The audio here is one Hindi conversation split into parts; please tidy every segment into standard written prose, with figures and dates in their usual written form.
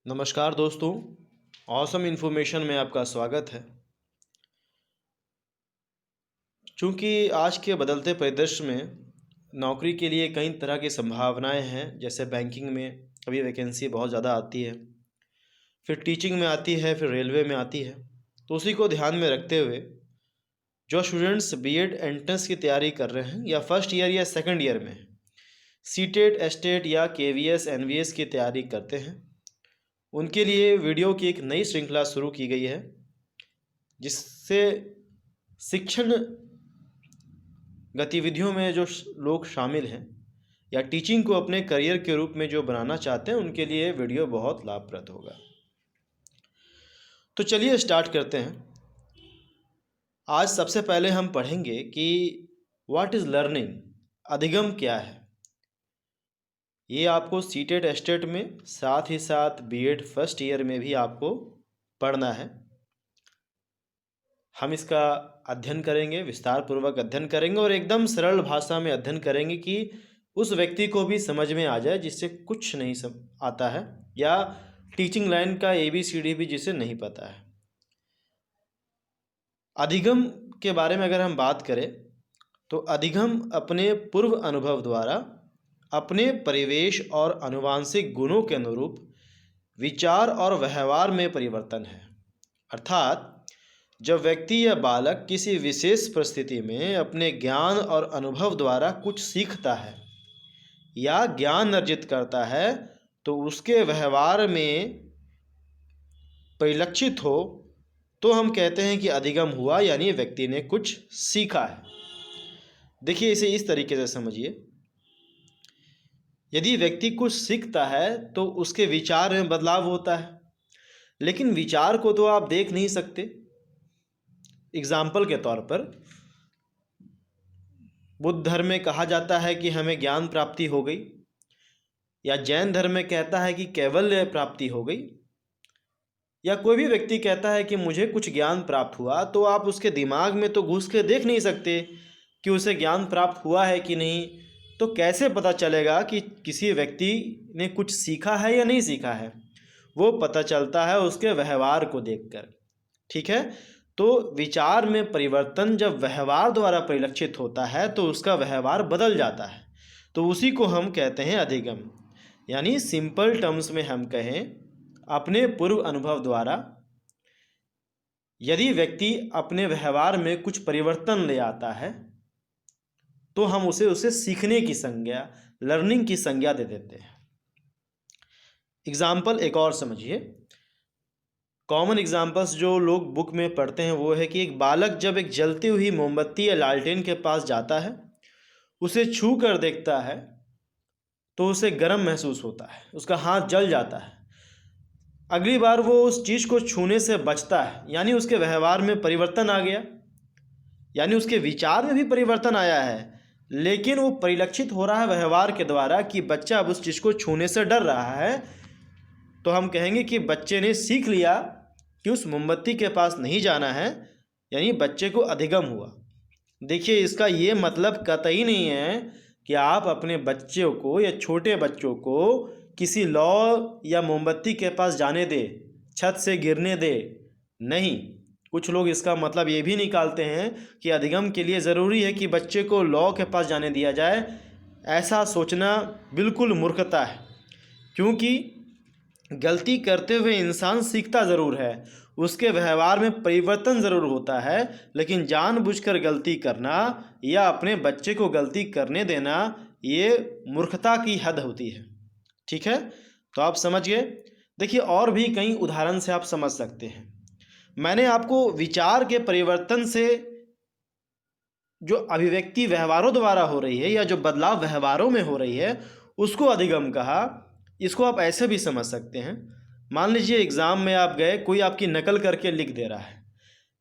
नमस्कार दोस्तों, ऑसम इन्फॉर्मेशन में आपका स्वागत है। चूँकि आज के बदलते परिदृश्य में नौकरी के लिए कई तरह की संभावनाएं हैं, जैसे बैंकिंग में अभी वैकेंसी बहुत ज़्यादा आती है, फिर टीचिंग में आती है, फिर रेलवे में आती है। तो उसी को ध्यान में रखते हुए जो स्टूडेंट्स बीएड एंट्रेंस की तैयारी कर रहे हैं या फर्स्ट ईयर या सेकंड ईयर में सीटेट, एस्टेट या केवीएस, एनवीएस की तैयारी करते हैं, उनके लिए वीडियो की एक नई श्रृंखला शुरू की गई है, जिससे शिक्षण गतिविधियों में जो लोग शामिल हैं या टीचिंग को अपने करियर के रूप में जो बनाना चाहते हैं, उनके लिए वीडियो बहुत लाभप्रद होगा। तो चलिए स्टार्ट करते हैं। आज सबसे पहले हम पढ़ेंगे कि व्हाट इज़ लर्निंग, अधिगम क्या है। ये आपको सीटेट, एस्टेट में, साथ ही साथ बीएड फर्स्ट ईयर में भी आपको पढ़ना है। हम इसका अध्ययन करेंगे, विस्तार पूर्वक अध्ययन करेंगे और एकदम सरल भाषा में अध्ययन करेंगे कि उस व्यक्ति को भी समझ में आ जाए जिससे कुछ नहीं आता है, या टीचिंग लाइन का ABCD भी जिसे नहीं पता है। अधिगम के बारे में अगर हम बात करें तो अधिगम अपने पूर्व अनुभव द्वारा अपने परिवेश और आनुवांशिक गुणों के अनुरूप विचार और व्यवहार में परिवर्तन है। अर्थात जब व्यक्ति या बालक किसी विशेष परिस्थिति में अपने ज्ञान और अनुभव द्वारा कुछ सीखता है या ज्ञान अर्जित करता है, तो उसके व्यवहार में परिलक्षित हो तो हम कहते हैं कि अधिगम हुआ, यानी व्यक्ति ने कुछ सीखा है। देखिए, इसे इस तरीके से समझिए। यदि व्यक्ति कुछ सीखता है तो उसके विचार में बदलाव होता है, लेकिन विचार को तो आप देख नहीं सकते। एग्जाम्पल के तौर पर बुद्ध धर्म में कहा जाता है कि हमें ज्ञान प्राप्ति हो गई, या जैन धर्म में कहता है कि कैवल्य प्राप्ति हो गई, या कोई भी व्यक्ति कहता है कि मुझे कुछ ज्ञान प्राप्त हुआ, तो आप उसके दिमाग में तो घुस के देख नहीं सकते कि उसे ज्ञान प्राप्त हुआ है कि नहीं। तो कैसे पता चलेगा कि किसी व्यक्ति ने कुछ सीखा है या नहीं सीखा है? वो पता चलता है उसके व्यवहार को देखकर। ठीक है, तो विचार में परिवर्तन जब व्यवहार द्वारा परिलक्षित होता है तो उसका व्यवहार बदल जाता है, तो उसी को हम कहते हैं अधिगम। यानी सिंपल टर्म्स में हम कहें, अपने पूर्व अनुभव द्वारा यदि व्यक्ति अपने व्यवहार में कुछ परिवर्तन ले आता है तो हम उसे सीखने की संज्ञा, लर्निंग की संज्ञा दे देते हैं। एग्जाम्पल एक और समझिए। कॉमन एग्जाम्पल्स जो लोग बुक में पढ़ते हैं वो है कि एक बालक जब एक जलती हुई मोमबत्ती या लालटेन के पास जाता है, उसे छू कर देखता है तो उसे गर्म महसूस होता है, उसका हाथ जल जाता है। अगली बार वो उस चीज़ को छूने से बचता है, यानी उसके व्यवहार में परिवर्तन आ गया, यानी उसके विचार में भी परिवर्तन आया है, लेकिन वो परिलक्षित हो रहा है व्यवहार के द्वारा कि बच्चा अब उस चीज़ को छूने से डर रहा है। तो हम कहेंगे कि बच्चे ने सीख लिया कि उस मोमबत्ती के पास नहीं जाना है, यानी बच्चे को अधिगम हुआ। देखिए, इसका ये मतलब कतई नहीं है कि आप अपने बच्चों को या छोटे बच्चों को किसी लौ या मोमबत्ती के पास जाने दे, छत से गिरने दे। नहीं, कुछ लोग इसका मतलब ये भी निकालते हैं कि अधिगम के लिए ज़रूरी है कि बच्चे को लौ के पास जाने दिया जाए। ऐसा सोचना बिल्कुल मूर्खता है, क्योंकि गलती करते हुए इंसान सीखता ज़रूर है, उसके व्यवहार में परिवर्तन ज़रूर होता है, लेकिन जानबूझकर गलती करना या अपने बच्चे को गलती करने देना, ये मूर्खता की हद होती है। ठीक है, तो आप समझ गए। देखिए, और भी कई उदाहरण से आप समझ सकते हैं। मैंने आपको विचार के परिवर्तन से जो अभिव्यक्ति व्यवहारों द्वारा हो रही है या जो बदलाव व्यवहारों में हो रही है, उसको अधिगम कहा। इसको आप ऐसे भी समझ सकते हैं। मान लीजिए एग्ज़ाम में आप गए, कोई आपकी नकल करके लिख दे रहा है,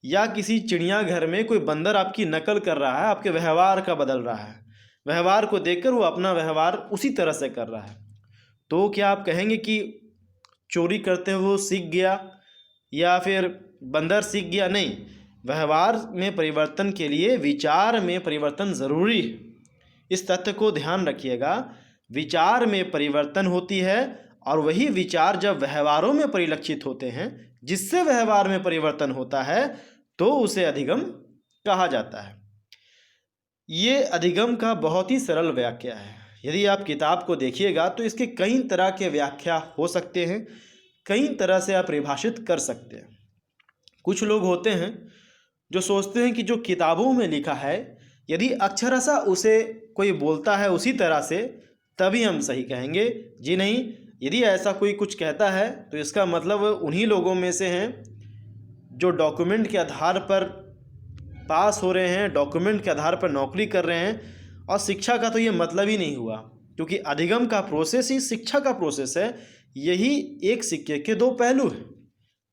या किसी चिड़ियाघर में कोई बंदर आपकी नकल कर रहा है, आपके व्यवहार का बदल रहा है, व्यवहार को देखकर वो अपना व्यवहार उसी तरह से कर रहा है। तो क्या आप कहेंगे कि चोरी करते हुए वो सीख गया या फिर बंदर सीख गया? नहीं, व्यवहार में परिवर्तन के लिए विचार में परिवर्तन ज़रूरी है। इस तथ्य को ध्यान रखिएगा। विचार में परिवर्तन होती है और वही विचार जब व्यवहारों में परिलक्षित होते हैं, जिससे व्यवहार में परिवर्तन होता है, तो उसे अधिगम कहा जाता है। ये अधिगम का बहुत ही सरल व्याख्या है। यदि आप किताब को देखिएगा तो इसके कई तरह के व्याख्या हो सकते हैं, कई तरह से आप परिभाषित कर सकते हैं। कुछ लोग होते हैं जो सोचते हैं कि जो किताबों में लिखा है, यदि अक्षरशः उसे कोई बोलता है उसी तरह से, तभी हम सही कहेंगे। जी नहीं, यदि ऐसा कोई कुछ कहता है तो इसका मतलब उन्हीं लोगों में से हैं जो डॉक्यूमेंट के आधार पर पास हो रहे हैं, डॉक्यूमेंट के आधार पर नौकरी कर रहे हैं, और शिक्षा का तो ये मतलब ही नहीं हुआ, क्योंकि अधिगम का प्रोसेस ही शिक्षा का प्रोसेस है। यही एक सिक्के के दो पहलू हैं।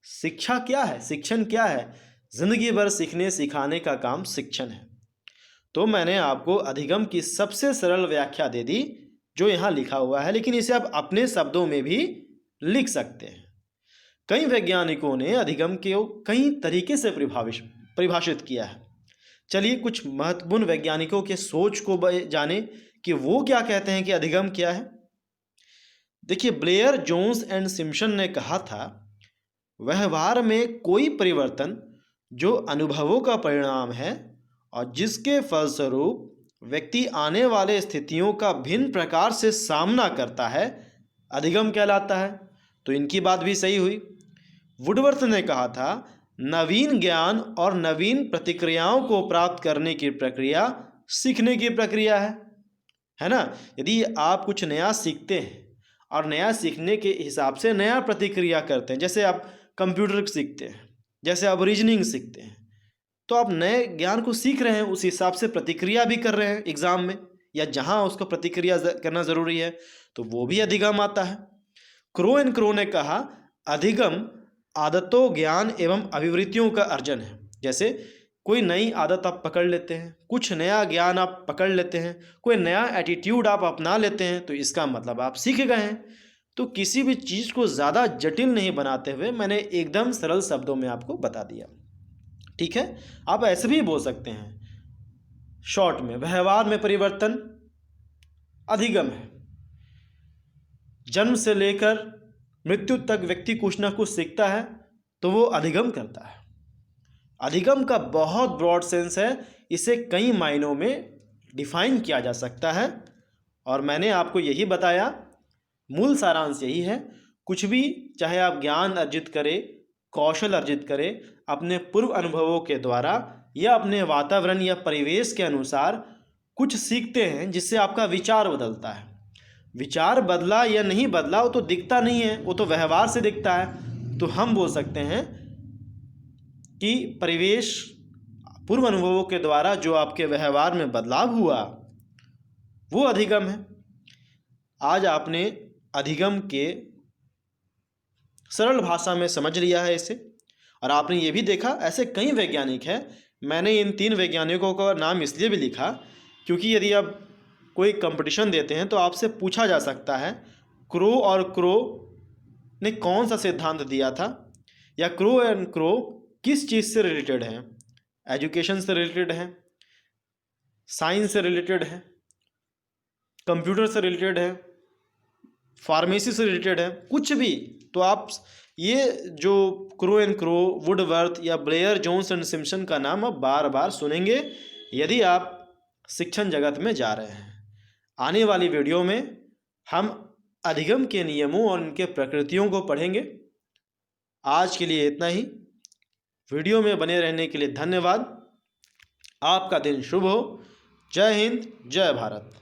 शिक्षा क्या है, शिक्षण क्या है? जिंदगी भर सीखने सिखाने का काम शिक्षण है। तो मैंने आपको अधिगम की सबसे सरल व्याख्या दे दी जो यहाँ लिखा हुआ है, लेकिन इसे आप अपने शब्दों में भी लिख सकते हैं। कई वैज्ञानिकों ने अधिगम को कई तरीके से परिभाषित किया है। चलिए कुछ महत्वपूर्ण वैज्ञानिकों के सोच को जाने कि वो क्या कहते हैं कि अधिगम क्या है। देखिए, ब्लेयर, जोन्स एंड सिम्पसन ने कहा था, व्यवहार में कोई परिवर्तन जो अनुभवों का परिणाम है और जिसके फलस्वरूप व्यक्ति आने वाले स्थितियों का भिन्न प्रकार से सामना करता है, अधिगम कहलाता है। तो इनकी बात भी सही हुई। वुडवर्थ ने कहा था, नवीन ज्ञान और नवीन प्रतिक्रियाओं को प्राप्त करने की प्रक्रिया सीखने की प्रक्रिया है ना। यदि आप कुछ नया सीखते हैं और नया सीखने के हिसाब से नया प्रतिक्रिया करते हैं, जैसे आप कंप्यूटर सीखते हैं, जैसे आप रीजनिंग सीखते हैं, तो आप नए ज्ञान को सीख रहे हैं, उस हिसाब से प्रतिक्रिया भी कर रहे हैं एग्जाम में, या जहां उसको प्रतिक्रिया करना ज़रूरी है, तो वो भी अधिगम आता है। क्रो एंड क्रो ने कहा, अधिगम आदतों, ज्ञान एवं अभिवृत्तियों का अर्जन है। जैसे कोई नई आदत आप पकड़ लेते हैं, कुछ नया ज्ञान आप पकड़ लेते हैं, कोई नया एटीट्यूड आप अपना लेते हैं, तो इसका मतलब आप सीख गए हैं। तो किसी भी चीज़ को ज़्यादा जटिल नहीं बनाते हुए मैंने एकदम सरल शब्दों में आपको बता दिया। ठीक है, आप ऐसे भी बोल सकते हैं शॉर्ट में, व्यवहार में परिवर्तन अधिगम है। जन्म से लेकर मृत्यु तक व्यक्ति कुछ ना कुछ सीखता है, तो वो अधिगम करता है। अधिगम का बहुत ब्रॉड सेंस है, इसे कई मायनों में डिफाइन किया जा सकता है, और मैंने आपको यही बताया। मूल सारांश यही है, कुछ भी चाहे आप ज्ञान अर्जित करें, कौशल अर्जित करें, अपने पूर्व अनुभवों के द्वारा या अपने वातावरण या परिवेश के अनुसार कुछ सीखते हैं, जिससे आपका विचार बदलता है। विचार बदला या नहीं बदला वो तो दिखता नहीं है, वो तो व्यवहार से दिखता है। तो हम बोल सकते हैं कि परिवेश, पूर्व अनुभवों के द्वारा जो आपके व्यवहार में बदलाव हुआ, वो अधिगम है। आज आपने अधिगम के सरल भाषा में समझ लिया है इसे, और आपने ये भी देखा ऐसे कई वैज्ञानिक हैं। मैंने इन 3 वैज्ञानिकों का नाम इसलिए भी लिखा क्योंकि यदि आप कोई कंपटीशन देते हैं तो आपसे पूछा जा सकता है, क्रो और क्रो ने कौन सा सिद्धांत दिया था, या क्रो एंड क्रो किस चीज़ से रिलेटेड है, एजुकेशन से रिलेटेड है, साइंस से रिलेटेड है, कंप्यूटर से रिलेटेड है, फार्मेसी से रिलेटेड है, कुछ भी। तो आप ये जो क्रो एंड क्रो, वुडवर्थ या ब्लेयर, जोन्स एंड सिम्पसन का नाम आप बार बार सुनेंगे यदि आप शिक्षण जगत में जा रहे हैं। आने वाली वीडियो में हम अधिगम के नियमों और उनके प्रकृतियों को पढ़ेंगे। आज के लिए इतना ही। वीडियो में बने रहने के लिए धन्यवाद। आपका दिन शुभ हो। जय हिंद, जय भारत।